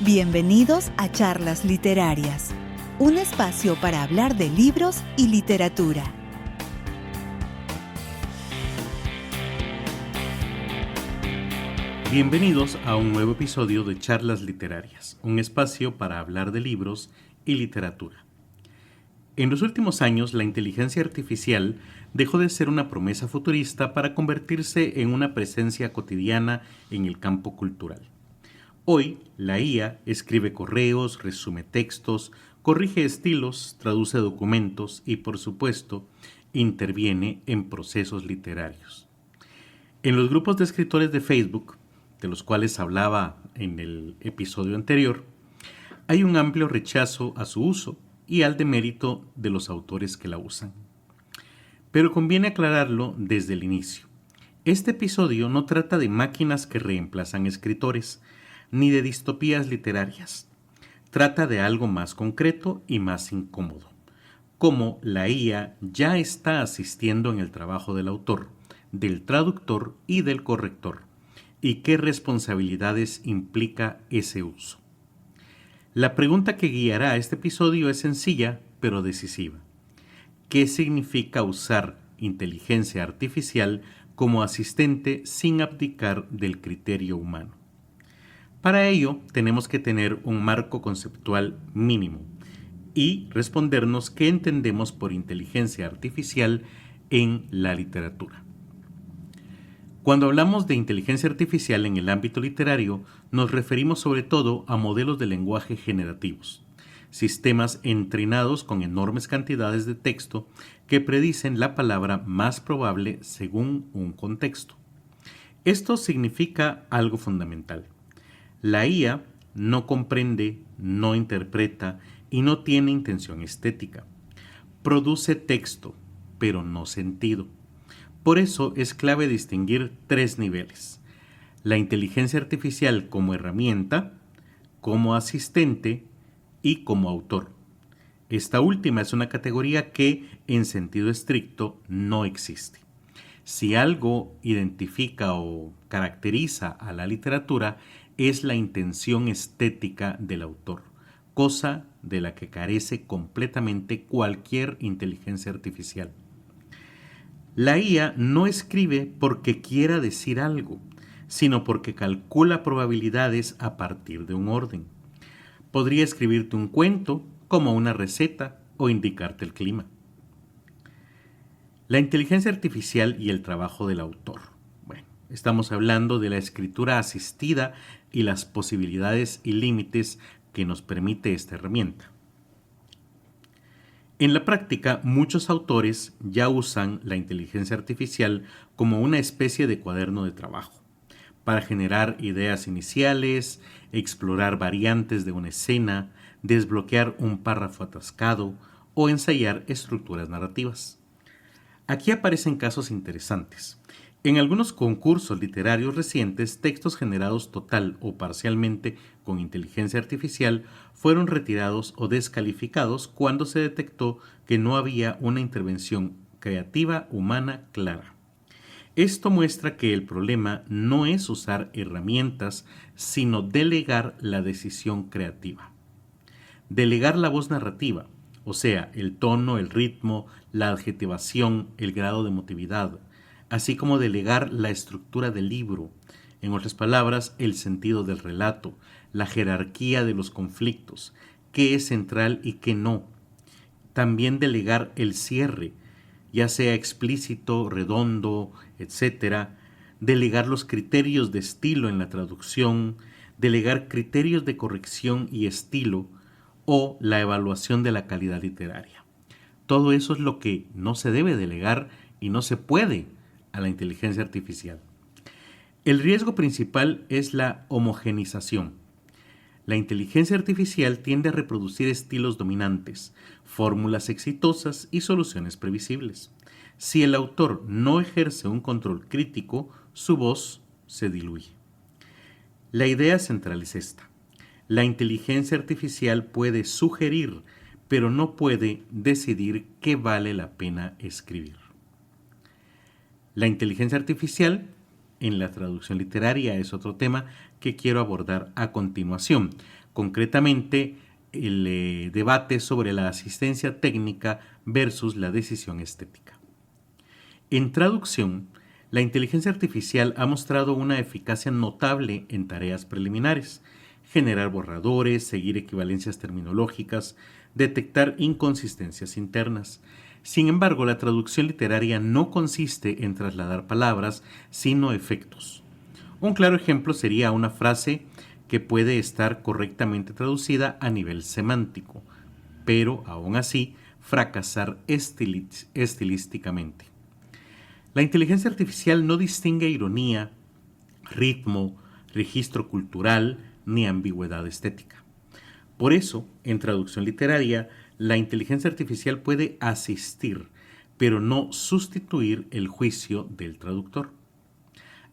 Bienvenidos a Charlas Literarias, un espacio para hablar de libros y literatura. Bienvenidos a un nuevo episodio de Charlas Literarias, un espacio para hablar de libros y literatura. En los últimos años, la inteligencia artificial dejó de ser una promesa futurista para convertirse en una presencia cotidiana en el campo cultural. Hoy, la IA escribe correos, resume textos, corrige estilos, traduce documentos y, por supuesto, interviene en procesos literarios. En los grupos de escritores de Facebook, de los cuales hablaba en el episodio anterior, hay un amplio rechazo a su uso y al demérito de los autores que la usan. Pero conviene aclararlo desde el inicio. Este episodio no trata de máquinas que reemplazan escritores, ni de distopías literarias. Trata de algo más concreto y más incómodo, como la IA ya está asistiendo en el trabajo del autor, del traductor y del corrector, y qué responsabilidades implica ese uso. La pregunta que guiará este episodio es sencilla, pero decisiva. ¿Qué significa usar inteligencia artificial como asistente sin abdicar del criterio humano? Para ello, tenemos que tener un marco conceptual mínimo y respondernos qué entendemos por inteligencia artificial en la literatura. Cuando hablamos de inteligencia artificial en el ámbito literario, nos referimos sobre todo a modelos de lenguaje generativos, sistemas entrenados con enormes cantidades de texto que predicen la palabra más probable según un contexto. Esto significa algo fundamental. La IA no comprende, no interpreta y no tiene intención estética. Produce texto, pero no sentido. Por eso es clave distinguir tres niveles: la inteligencia artificial como herramienta, como asistente y como autor. Esta última es una categoría que, en sentido estricto, no existe. Si algo identifica o caracteriza a la literatura, es la intención estética del autor, cosa de la que carece completamente cualquier inteligencia artificial. La IA no escribe porque quiera decir algo, sino porque calcula probabilidades a partir de un orden. Podría escribirte un cuento, como una receta, o indicarte el clima. La inteligencia artificial y el trabajo del autor. Bueno, estamos hablando de la escritura asistida y las posibilidades y límites que nos permite esta herramienta. En la práctica, muchos autores ya usan la inteligencia artificial como una especie de cuaderno de trabajo, para generar ideas iniciales, explorar variantes de una escena, desbloquear un párrafo atascado o ensayar estructuras narrativas. Aquí aparecen casos interesantes. En algunos concursos literarios recientes, textos generados total o parcialmente con inteligencia artificial fueron retirados o descalificados cuando se detectó que no había una intervención creativa humana clara. Esto muestra que el problema no es usar herramientas, sino delegar la decisión creativa. Delegar la voz narrativa, o sea, el tono, el ritmo, la adjetivación, el grado de emotividad, así como delegar la estructura del libro, en otras palabras, el sentido del relato, la jerarquía de los conflictos, qué es central y qué no. También delegar el cierre, ya sea explícito, redondo, etc. Delegar los criterios de estilo en la traducción, delegar criterios de corrección y estilo, o la evaluación de la calidad literaria. Todo eso es lo que no se debe delegar y no se puede a la inteligencia artificial. El riesgo principal es la homogenización. La inteligencia artificial tiende a reproducir estilos dominantes, fórmulas exitosas y soluciones previsibles. Si el autor no ejerce un control crítico, su voz se diluye. La idea central es esta: la inteligencia artificial puede sugerir, pero no puede decidir qué vale la pena escribir. La inteligencia artificial en la traducción literaria es otro tema que quiero abordar a continuación, concretamente el debate sobre la asistencia técnica versus la decisión estética. En traducción, la inteligencia artificial ha mostrado una eficacia notable en tareas preliminares: generar borradores, seguir equivalencias terminológicas, detectar inconsistencias internas. Sin embargo, la traducción literaria no consiste en trasladar palabras, sino efectos. Un claro ejemplo sería una frase que puede estar correctamente traducida a nivel semántico, pero aún así fracasar estilísticamente. La inteligencia artificial no distingue ironía, ritmo, registro cultural ni ambigüedad estética. Por eso, en traducción literaria, la inteligencia artificial puede asistir, pero no sustituir el juicio del traductor.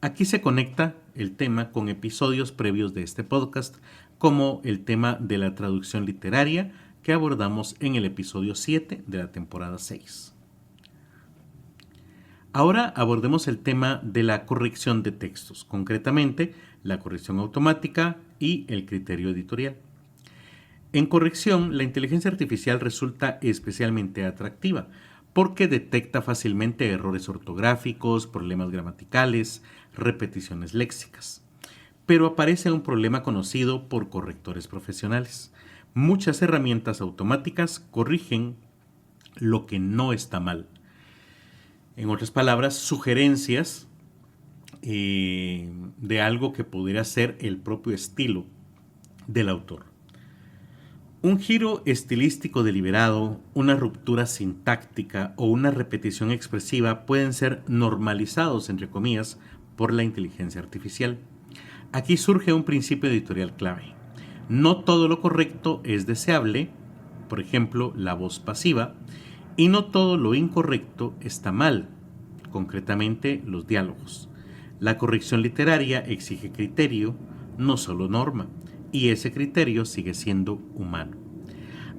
Aquí se conecta el tema con episodios previos de este podcast, como el tema de la traducción literaria que abordamos en el episodio 7 de la temporada 6. Ahora abordemos el tema de la corrección de textos, concretamente la corrección automática y el criterio editorial. En corrección, la inteligencia artificial resulta especialmente atractiva porque detecta fácilmente errores ortográficos, problemas gramaticales, repeticiones léxicas. Pero aparece un problema conocido por correctores profesionales. Muchas herramientas automáticas corrigen lo que no está mal. En otras palabras, sugerencias de algo que pudiera ser el propio estilo del autor. Un giro estilístico deliberado, una ruptura sintáctica o una repetición expresiva pueden ser normalizados, entre comillas, por la inteligencia artificial. Aquí surge un principio editorial clave. No todo lo correcto es deseable, por ejemplo, la voz pasiva, y no todo lo incorrecto está mal, concretamente los diálogos. La corrección literaria exige criterio, no solo norma, y ese criterio sigue siendo humano.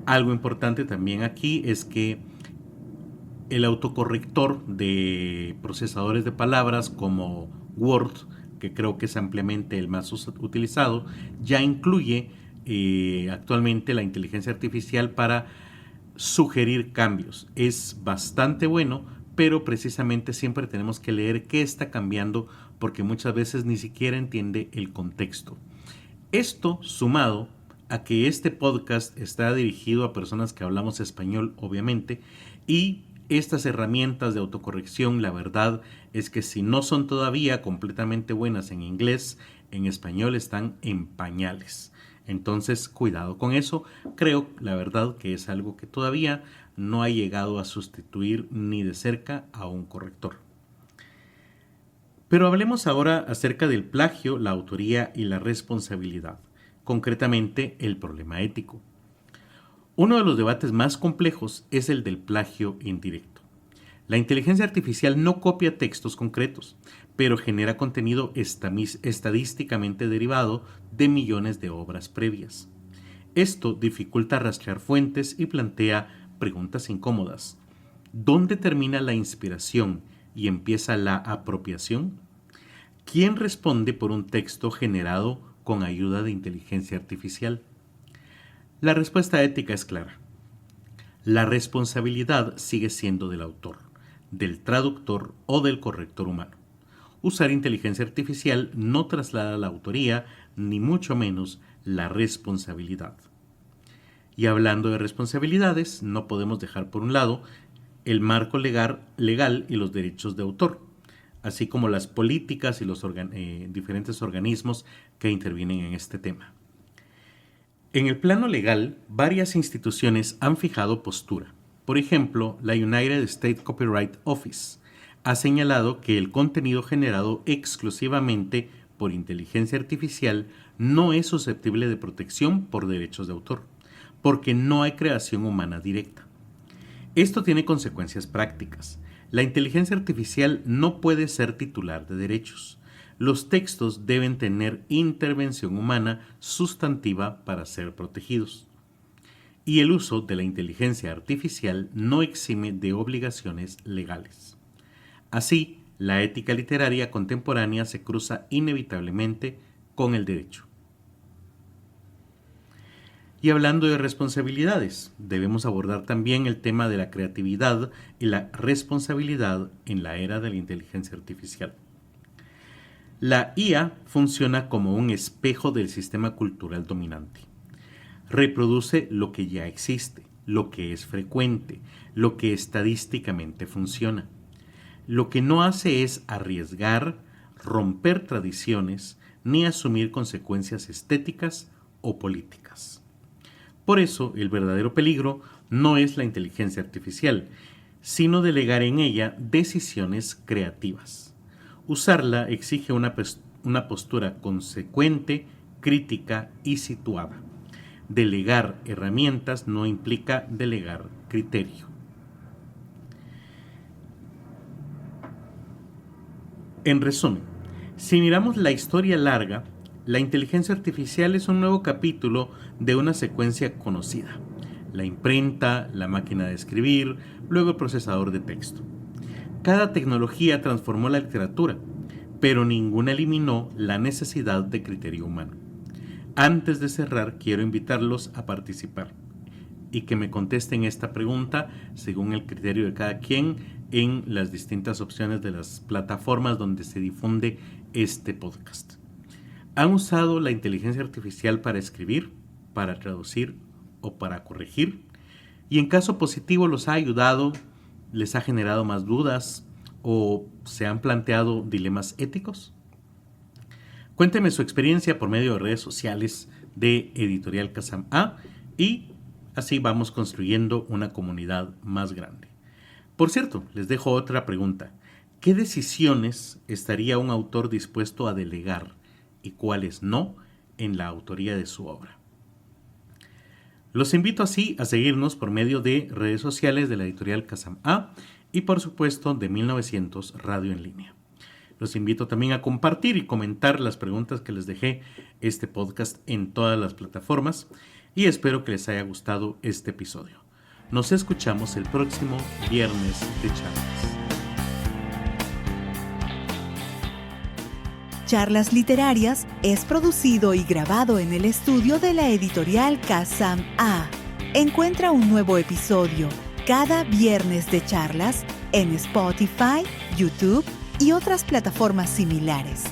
Algo importante también aquí es que el autocorrector de procesadores de palabras como Word, que creo que es ampliamente el más utilizado, ya incluye actualmente la inteligencia artificial para sugerir cambios. Es bastante bueno, pero precisamente siempre tenemos que leer qué está cambiando porque muchas veces ni siquiera entiende el contexto. Esto sumado a que este podcast está dirigido a personas que hablamos español, obviamente, y estas herramientas de autocorrección, la verdad es que si no son todavía completamente buenas en inglés, en español están en pañales. Entonces, cuidado con eso. Creo, la verdad, que es algo que todavía no ha llegado a sustituir ni de cerca a un corrector. Pero hablemos ahora acerca del plagio, la autoría y la responsabilidad, concretamente el problema ético. Uno de los debates más complejos es el del plagio indirecto. La inteligencia artificial no copia textos concretos, pero genera contenido estadísticamente derivado de millones de obras previas. Esto dificulta rastrear fuentes y plantea preguntas incómodas. ¿Dónde termina la inspiración y empieza la apropiación? ¿Quién responde por un texto generado con ayuda de inteligencia artificial? La respuesta ética es clara. La responsabilidad sigue siendo del autor, del traductor o del corrector humano. Usar inteligencia artificial no traslada la autoría, ni mucho menos la responsabilidad. Y hablando de responsabilidades, no podemos dejar por un lado el marco legal y los derechos de autor, así como las políticas y los diferentes organismos que intervienen en este tema. En el plano legal, varias instituciones han fijado postura. Por ejemplo, la United States Copyright Office ha señalado que el contenido generado exclusivamente por inteligencia artificial no es susceptible de protección por derechos de autor, porque no hay creación humana directa. Esto tiene consecuencias prácticas. La inteligencia artificial no puede ser titular de derechos. Los textos deben tener intervención humana sustantiva para ser protegidos. Y el uso de la inteligencia artificial no exime de obligaciones legales. Así, la ética literaria contemporánea se cruza inevitablemente con el derecho. Y hablando de responsabilidades, debemos abordar también el tema de la creatividad y la responsabilidad en la era de la inteligencia artificial. La IA funciona como un espejo del sistema cultural dominante. Reproduce lo que ya existe, lo que es frecuente, lo que estadísticamente funciona. Lo que no hace es arriesgar, romper tradiciones, ni asumir consecuencias estéticas o políticas. Por eso, el verdadero peligro no es la inteligencia artificial, sino delegar en ella decisiones creativas. Usarla exige una postura consecuente, crítica y situada. Delegar herramientas no implica delegar criterio. En resumen, si miramos la historia larga, la inteligencia artificial es un nuevo capítulo de una secuencia conocida. La imprenta, la máquina de escribir, luego el procesador de texto. Cada tecnología transformó la literatura, pero ninguna eliminó la necesidad de criterio humano. Antes de cerrar, quiero invitarlos a participar y que me contesten esta pregunta según el criterio de cada quien en las distintas opciones de las plataformas donde se difunde este podcast. ¿Han usado la inteligencia artificial para escribir, para traducir o para corregir? Y en caso positivo, ¿los ha ayudado? ¿Les ha generado más dudas? ¿O se han planteado dilemas éticos? Cuénteme su experiencia por medio de redes sociales de Editorial Kazam A y así vamos construyendo una comunidad más grande. Por cierto, les dejo otra pregunta. ¿Qué decisiones estaría un autor dispuesto a delegar y cuáles no en la autoría de su obra? Los invito así a seguirnos por medio de redes sociales de la Editorial Kazam A y por supuesto de 1900 Radio en Línea. Los invito también a compartir y comentar las preguntas que les dejé este podcast en todas las plataformas y espero que les haya gustado este episodio. Nos escuchamos el próximo viernes de charlas. Charlas Literarias es producido y grabado en el estudio de la Editorial Kazam A. Encuentra un nuevo episodio cada viernes de charlas en Spotify, YouTube y otras plataformas similares.